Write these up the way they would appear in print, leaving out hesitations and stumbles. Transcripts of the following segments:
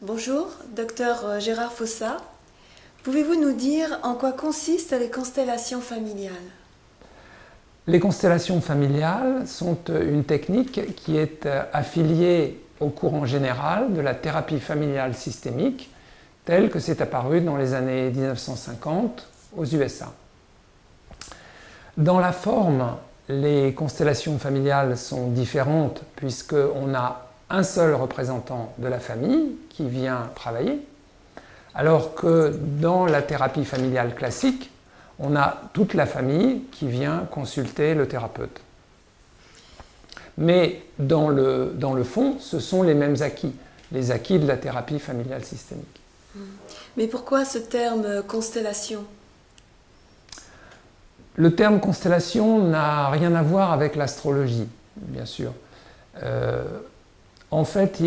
Bonjour, docteur Gérard Fossat. Pouvez-vous nous dire en quoi consistent les constellations familiales? Les constellations familiales sont une technique qui est affiliée au courant général de la thérapie familiale systémique telle que c'est apparue dans les années 1950 aux USA. Dans la forme, les constellations familiales sont différentes puisqu'on a un seul représentant de la famille qui vient travailler, alors que dans la thérapie familiale classique, on a toute la famille qui vient consulter le thérapeute. Mais dans le fond, ce sont les mêmes acquis, les acquis de la thérapie familiale systémique. Mais pourquoi ce terme constellation? Le terme constellation n'a rien à voir avec l'astrologie, bien sûr. En fait,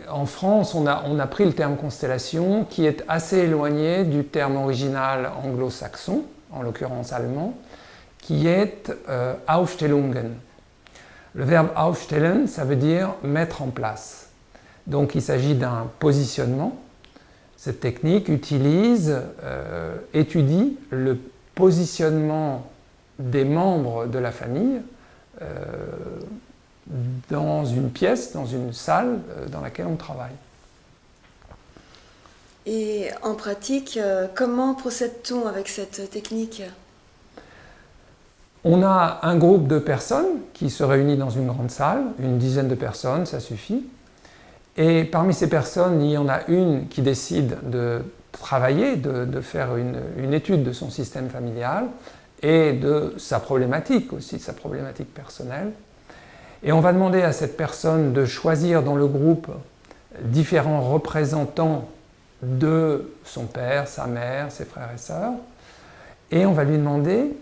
en France, on a pris le terme constellation qui est assez éloigné du terme original anglo-saxon, en l'occurrence allemand, qui est Aufstellungen. Le verbe aufstellen, ça veut dire mettre en place. Donc il s'agit d'un positionnement. Cette technique étudie le positionnement des membres de la famille dans une pièce, dans une salle dans laquelle on travaille. Et en pratique, comment procède-t-on avec cette technique? On a un groupe de personnes qui se réunit dans une grande salle, une dizaine de personnes, ça suffit. Et parmi ces personnes, il y en a une qui décide de travailler, de faire une étude de son système familial et de sa problématique aussi, de sa problématique personnelle. Et on va demander à cette personne de choisir dans le groupe différents représentants de son père, sa mère, ses frères et sœurs. Et on va lui demander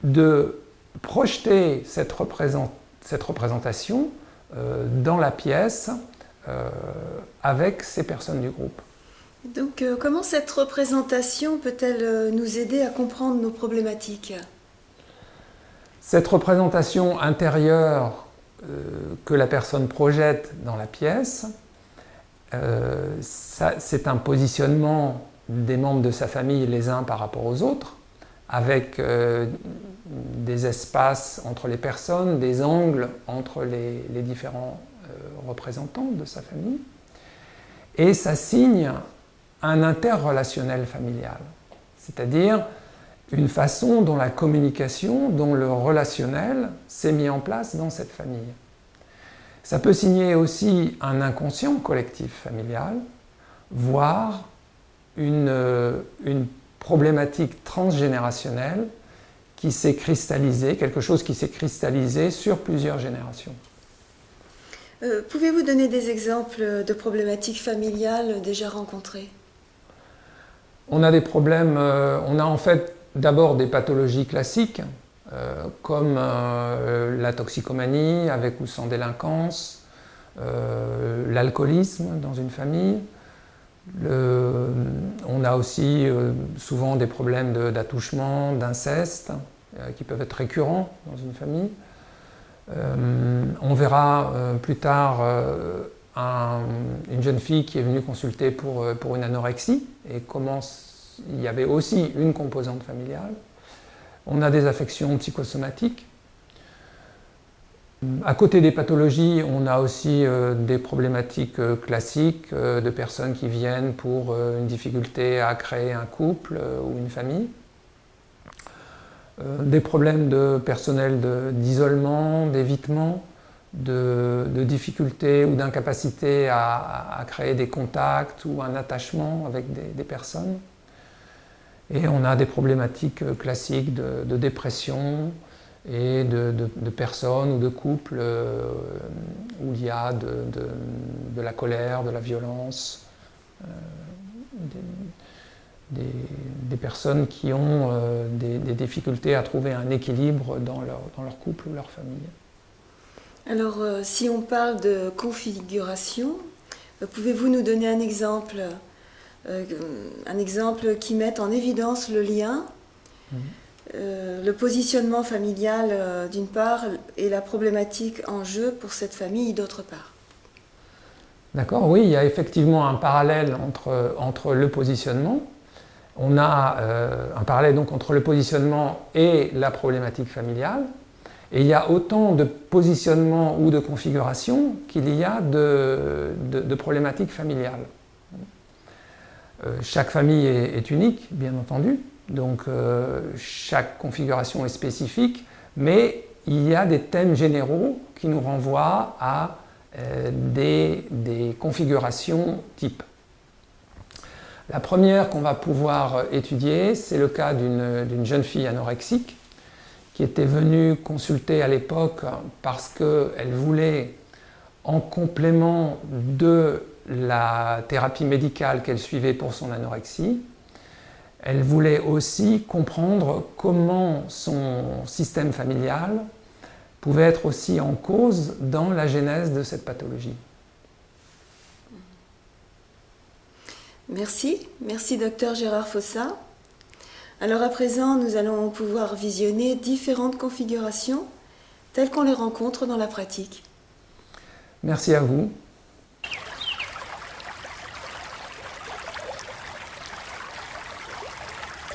de projeter cette représentation dans la pièce avec ces personnes du groupe. Donc, comment cette représentation peut-elle nous aider à comprendre nos problématiques? Cette représentation intérieure que la personne projette dans la pièce, c'est un positionnement des membres de sa famille les uns par rapport aux autres, avec des espaces entre les personnes, des angles entre les différents représentants de sa famille. Et ça signe un interrelationnel familial, c'est-à-dire une façon dont la communication, dont le relationnel s'est mis en place dans cette famille. Ça peut signer aussi un inconscient collectif familial, voire une problématique transgénérationnelle qui s'est cristallisée, quelque chose qui s'est cristallisé sur plusieurs générations. Pouvez-vous donner des exemples de problématiques familiales déjà rencontrées? On a des problèmes, on a en fait d'abord des pathologies classiques, comme la toxicomanie avec ou sans délinquance, l'alcoolisme dans une famille. On a aussi souvent des problèmes d'attouchement, d'inceste, qui peuvent être récurrents dans une famille. On verra plus tard une jeune fille qui est venue consulter pour une anorexie et comment il y avait aussi une composante familiale. On a des affections psychosomatiques. À côté des pathologies, on a aussi des problématiques classiques de personnes qui viennent pour une difficulté à créer un couple ou une famille. Des problèmes de personnel d'isolement, d'évitement, de difficultés ou d'incapacité à créer des contacts ou un attachement avec des personnes. Et on a des problématiques classiques de dépression et de personnes ou de couples où il y a de la colère, de la violence, des personnes qui ont des difficultés à trouver un équilibre dans leur couple ou leur famille. Alors, si on parle de configuration, pouvez-vous nous donner un exemple qui mette en évidence le lien, le positionnement familial d'une part et la problématique en jeu pour cette famille d'autre part? D'accord, oui, il y a effectivement un parallèle entre le positionnement. On a un parallèle donc entre le positionnement et la problématique familiale. Et il y a autant de positionnement ou de configuration qu'il y a de problématiques familiales. Chaque famille est unique, bien entendu, donc chaque configuration est spécifique, mais il y a des thèmes généraux qui nous renvoient à des configurations types. La première qu'on va pouvoir étudier, c'est le cas d'une jeune fille anorexique qui était venue consulter à l'époque parce qu'elle voulait, en complément de la thérapie médicale qu'elle suivait pour son anorexie, elle voulait aussi comprendre comment son système familial pouvait être aussi en cause dans la genèse de cette pathologie. Merci docteur Gérard Fossat. Alors à présent, nous allons pouvoir visionner différentes configurations telles qu'on les rencontre dans la pratique. Merci à vous.